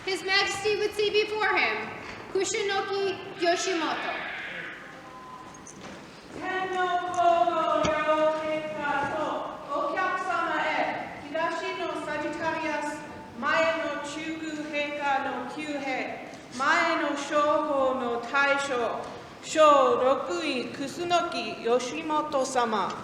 His Majesty would see before him Kusunoki Yoshimoto. Kusunoki Yoshimoto-sama.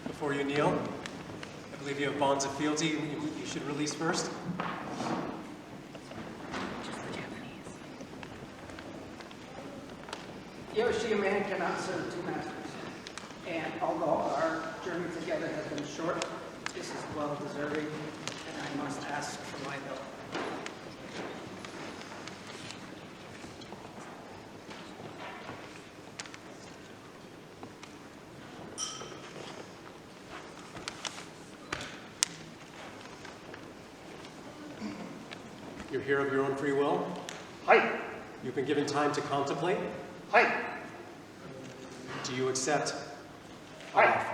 Before you kneel, I believe you have bonds of fealty you should release first. Yoshi, a man cannot serve two masters. And although our journey together has been short, this is well deserving, and I must ask for my help. You're here of your own free will? Hi. You've been given time to contemplate? Hi. Do you accept? Hi.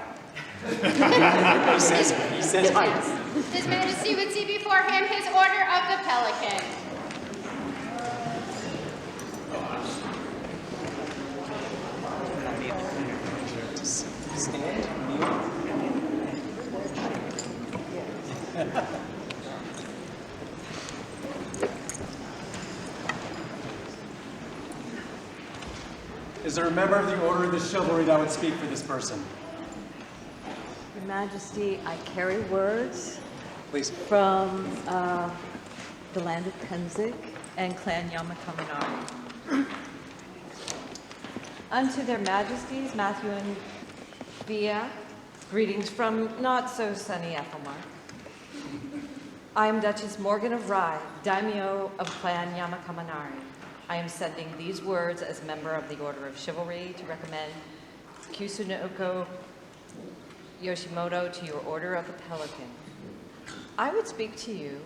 He says hi. His Majesty would see before him his Order of the Pelican. Stand, kneel. Is there a member of the Order of the Chivalry that would speak for this person? Your Majesty, I carry words Please. from the land of Penzig and Clan Yamakaminari. Unto their Majesties, Matthew and Via, greetings from not-so-sunny Ethelmark. I am Duchess Morgan of Rye, daimyo of Clan Yamakaminari. I am sending these words as member of the Order of Chivalry to recommend Kusunoki Yoshimoto to your Order of the Pelican. I would speak to you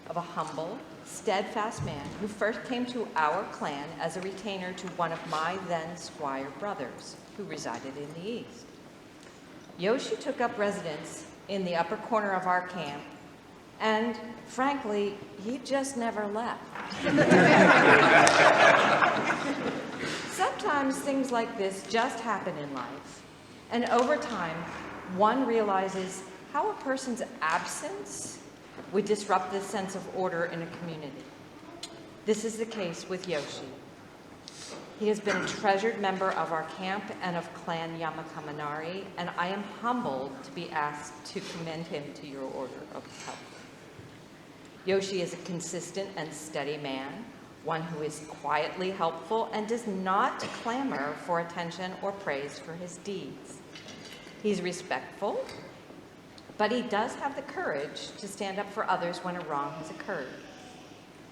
of a humble, steadfast man who first came to our clan as a retainer to one of my then squire brothers who resided in the east. Yoshi took up residence in the upper corner of our camp, and frankly, he just never left. Sometimes things like this just happen in life, and over time, one realizes how a person's absence would disrupt the sense of order in a community. This is the case with Yoshi. He has been a treasured member of our camp and of Clan Yamakaminari, and I am humbled to be asked to commend him to your Order of the Pelican. Yoshi is a consistent and steady man, one who is quietly helpful and does not clamor for attention or praise for his deeds. He's respectful, but he does have the courage to stand up for others when a wrong has occurred.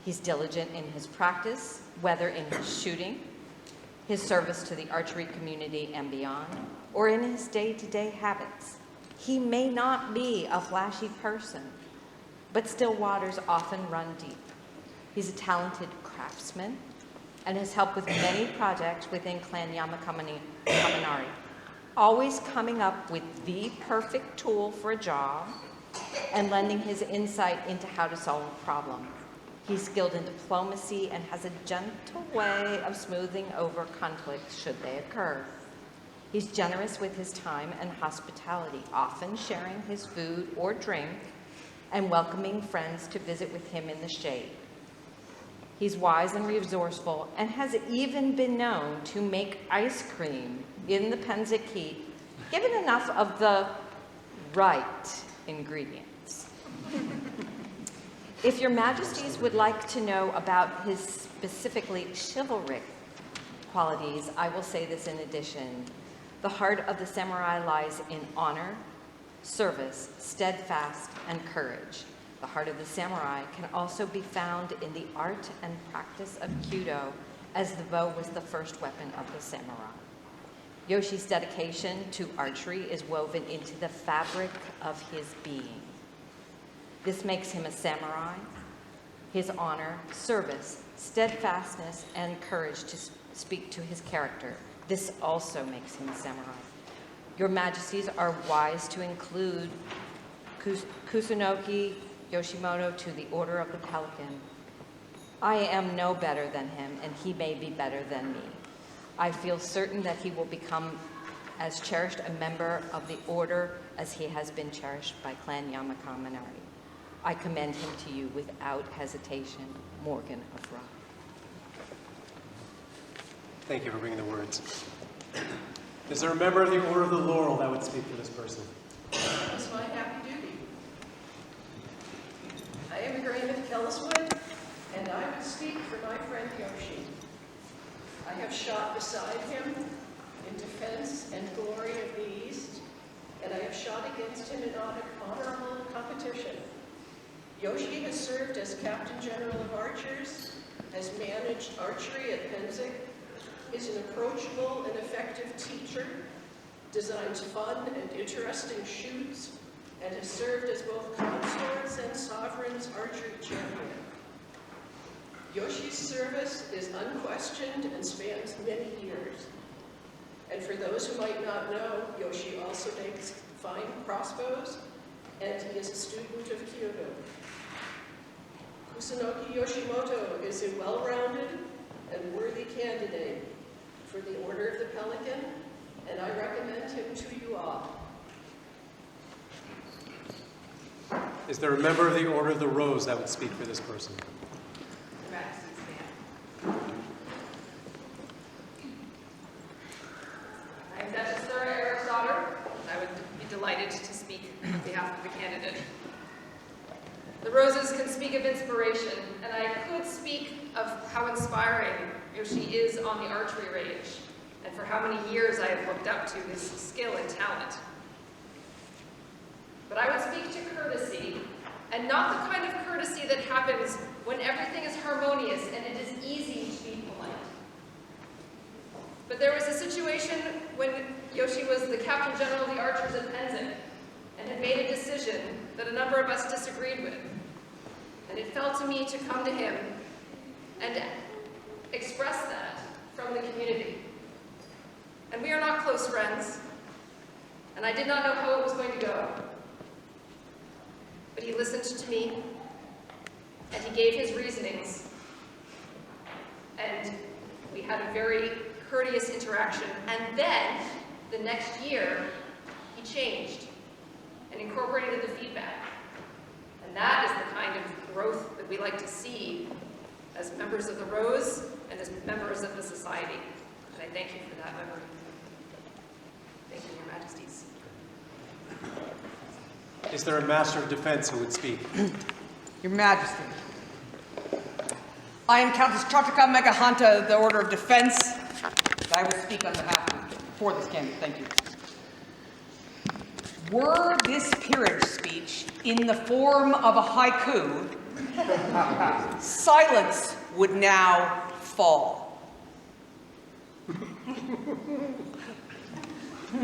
He's diligent in his practice, whether in his shooting, his service to the archery community and beyond, or in his day-to-day habits. He may not be a flashy person, but still waters often run deep. He's a talented craftsman and has helped with many projects within Clan Yamakaminari, always coming up with the perfect tool for a job and lending his insight into how to solve a problem. He's skilled in diplomacy and has a gentle way of smoothing over conflicts should they occur. He's generous with his time and hospitality, often sharing his food or drink and welcoming friends to visit with him in the shade. He's wise and resourceful and has even been known to make ice cream in the Penzig heat, given enough of the right ingredients. If your Majesties would like to know about his specifically chivalric qualities, I will say this in addition. The heart of the samurai lies in honor, service, steadfast, and courage. The heart of the samurai can also be found in the art and practice of Kyudo, as the bow was the first weapon of the samurai. Yoshi's dedication to archery is woven into the fabric of his being. This makes him a samurai. His honor, service, steadfastness, and courage to speak to his character. This also makes him a samurai. Your Majesties are wise to include Kusunoki Yoshimoto to the Order of the Pelican. I am no better than him, and he may be better than me. I feel certain that he will become as cherished a member of the Order as he has been cherished by Clan Yamaka Minari. I commend him to you without hesitation, Morgan of Rye. Thank you for bringing the words. Is there a member of the Order of the Laurel that would speak for this person? It's my happy duty. I am Graham Kelliswood, and I would speak for my friend Yoshi. I have shot beside him in defense and glory of the East, and I have shot against him in honorable competition. Yoshi has served as Captain General of Archers, has managed archery at Penzig, is an approachable and effective teacher, designs fun and interesting shoots, and has served as both consorts and sovereign's archery champion. Yoshi's service is unquestioned and spans many years. And for those who might not know, Yoshi also makes fine crossbows, and he is a student of Kyudo. Kusunoki Yoshimoto is a well-rounded and worthy candidate for the Order of the Pelican, and I recommend him to you all. Is there a member of the Order of the Rose that would speak for this person? I'm Duchess Thura Eric's daughter. I would be delighted to speak on behalf of the candidate. The roses can speak of inspiration, and I could speak of how inspiring Yoshi is on the archery range, and for how many years I have looked up to his skill and talent. But I would speak to courtesy, and not the kind of courtesy that happens when everything is harmonious and it is easy to be polite. But there was a situation when Yoshi was the Captain General of the Archers at Penzig and had made a decision that a number of us disagreed with. And it fell to me to come to him and express that from the community. And we are not close friends, and I did not know how it was going to go. But he listened to me, and he gave his reasonings, and we had a very courteous interaction. And then, the next year, he changed and incorporated the feedback. And that is the kind of growth that we like to see as members of the Rose and as members of the society. And I thank you for that memory. Thank you, Your Majesties. Is there a Master of Defense who would speak? Your Majesty, I am Countess Chotaka Megahanta of the Order of Defense. I will speak on behalf of for this candidate. Thank you. Were this peerage speech in the form of a haiku, silence would now fall.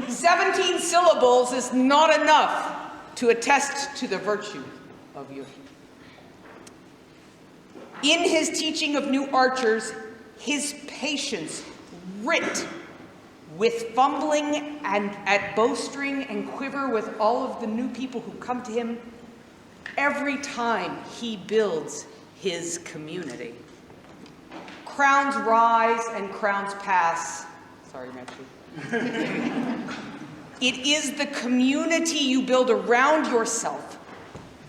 17 syllables is not enough to attest to the virtue of Yoshi. In his teaching of new archers, his patience writ with fumbling and at bowstring and quiver with all of the new people who come to him every time he builds his community. Crowns rise and crowns pass. Sorry, Majesty. It is the community you build around yourself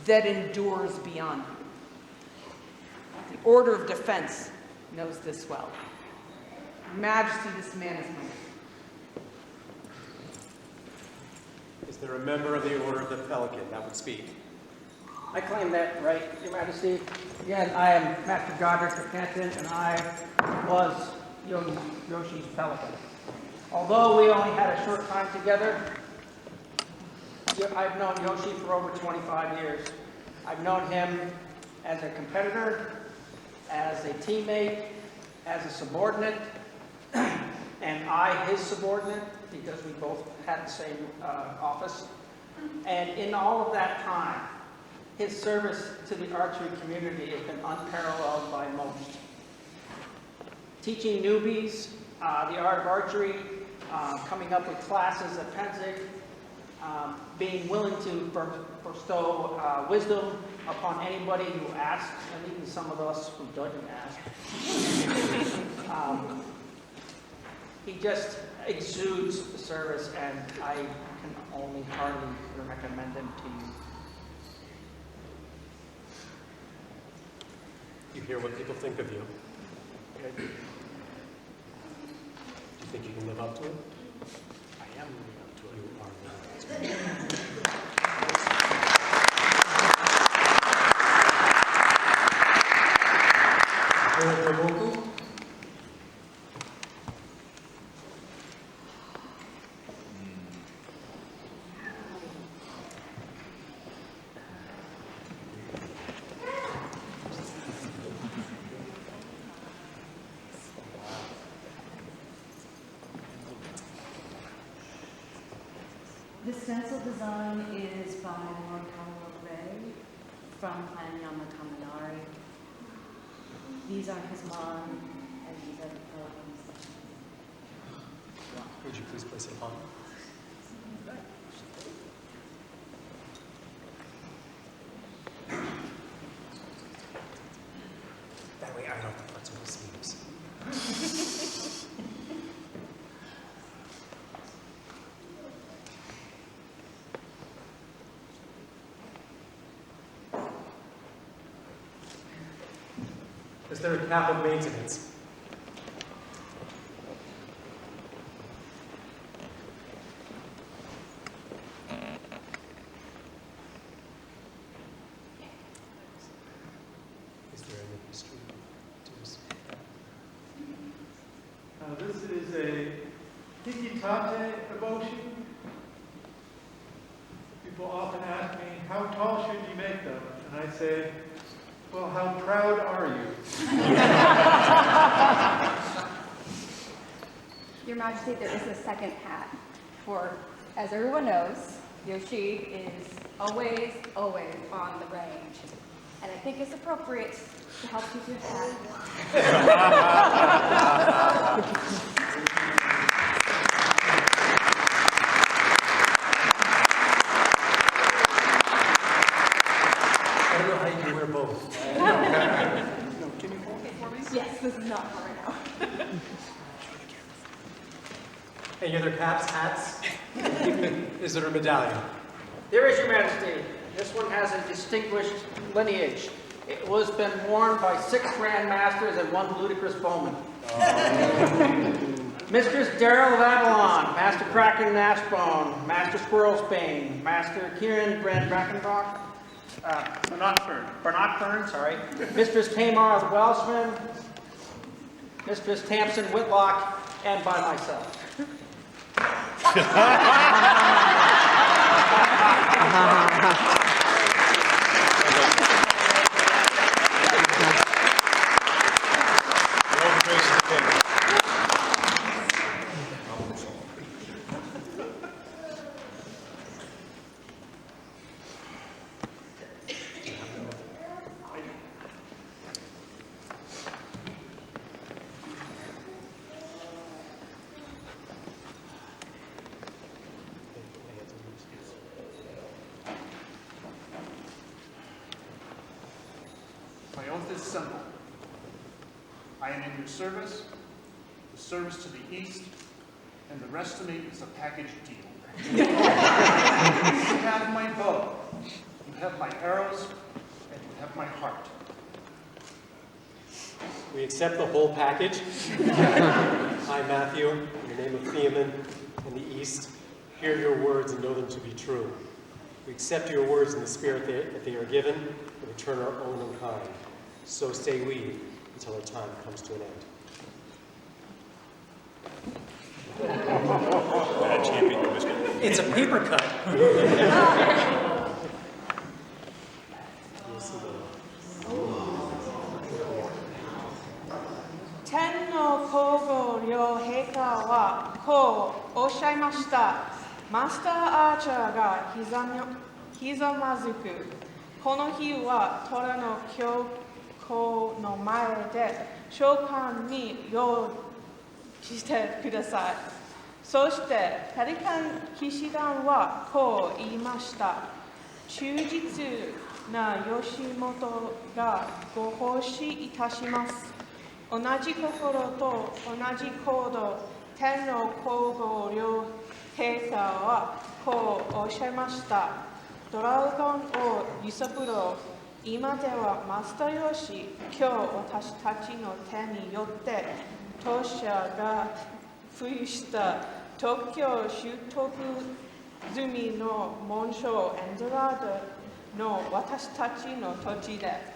that endures beyond you. The Order of Defense knows this well. Majesty, this man is mine. Is there a member of the Order of the Pelican that would speak? I claim that right, Your Majesty. Again, I am Master Godric of Canton, and I was Yoshi's Pelican. Although we only had a short time together, I've known Yoshi for over 25 years. I've known him as a competitor, as a teammate, as a subordinate, and I his subordinate, because we both had the same office. And in all of that time, his service to the archery community has been unparalleled by most. Teaching newbies the art of archery, coming up with classes at Penzic, being willing to bestow wisdom upon anybody who asks, and even some of us who don't ask. He just exudes service, and I can only heartily recommend him to you. You hear what people think of you. Do you think you can live up to it? I am living up to it. You are living up to it. The stencil design is by Morikawa Ray from Planyama Kaminari. These are his mom, and these are the Pelicans. Would you please place it upon? That way I don't have to put some sleeves. Is there a cap of maintenance? Is there any history to this? This is a hikitate emotion. People often ask me, how tall should you make them? And I say, well, how proud are you? Your Majesty, there is a second hat for, as everyone knows, Yoshi is always, always on the range. And I think it's appropriate to help keep your hat. I don't know how you can wear both. No, can you hold it for me? Yes, this is not hard right now. Any other caps, hats? Is there a medallion? There is, Your Majesty. This one has a distinguished lineage. It was been worn by 6 grandmasters and 1 ludicrous bowman. Mistress Daryl of Avalon, Master Kraken Nashbone, Master Squirrelsbane, Master Kieran Brackenbrock, Bernotburn, sorry, Mistress Tamar of the Welshman, Mistress Tamsin Whitlock, and by myself. My oath is simple. I am in your service, the service to the east, and the rest to me is a package deal. You have my bow, you have my arrows, and you have my heart. We accept the whole package. I, Matthew, in the name of Theoman and the East, hear your words and know them to be true. We accept your words in the spirit that they are given and return our own in kind. So stay we until our time comes to an end. It's a paper cut. の皇后両陛下はこうおっしゃいました。マスターアーチャーがひざまずく。この日は虎の教皇の前で召喚に用意してください。そしてペリカン騎士団はこう言いました。忠実な吉本がご奉仕いたします。同じ心と同じ行動、天皇皇后両陛下はこうおっしゃいました。ドラゴンを揺さぶろう。今ではマスターよし、今日私たちの手によって当社が付与した特許取得済みの紋章エンドワードの私たちの土地で。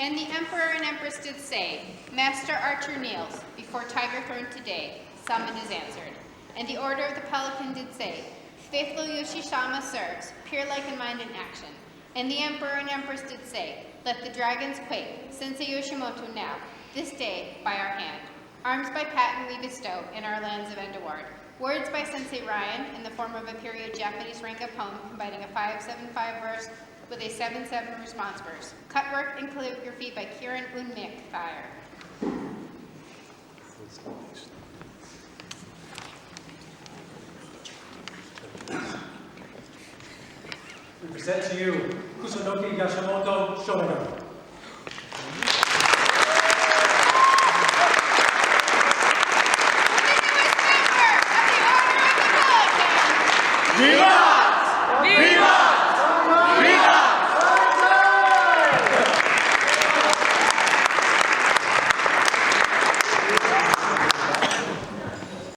And the Emperor and Empress did say, Master Archer kneels before Tiger Throne today, summon is answered. And the Order of the Pelican did say, Faithful Yoshishama serves, pure-like in mind and action. And the Emperor and Empress did say, Let the dragons quake, Sensei Yoshimoto now, this day, by our hand. Arms by patent we bestow in our lands of Endewearde. Words by Sensei Ryan in the form of a period Japanese ranka poem combining a 5/7/5 verse with a 7/7 response verse. Cutwork and calligraphy by Kieran Unmik Fire. We present to you Kusunoki Yoshimoto Shogun.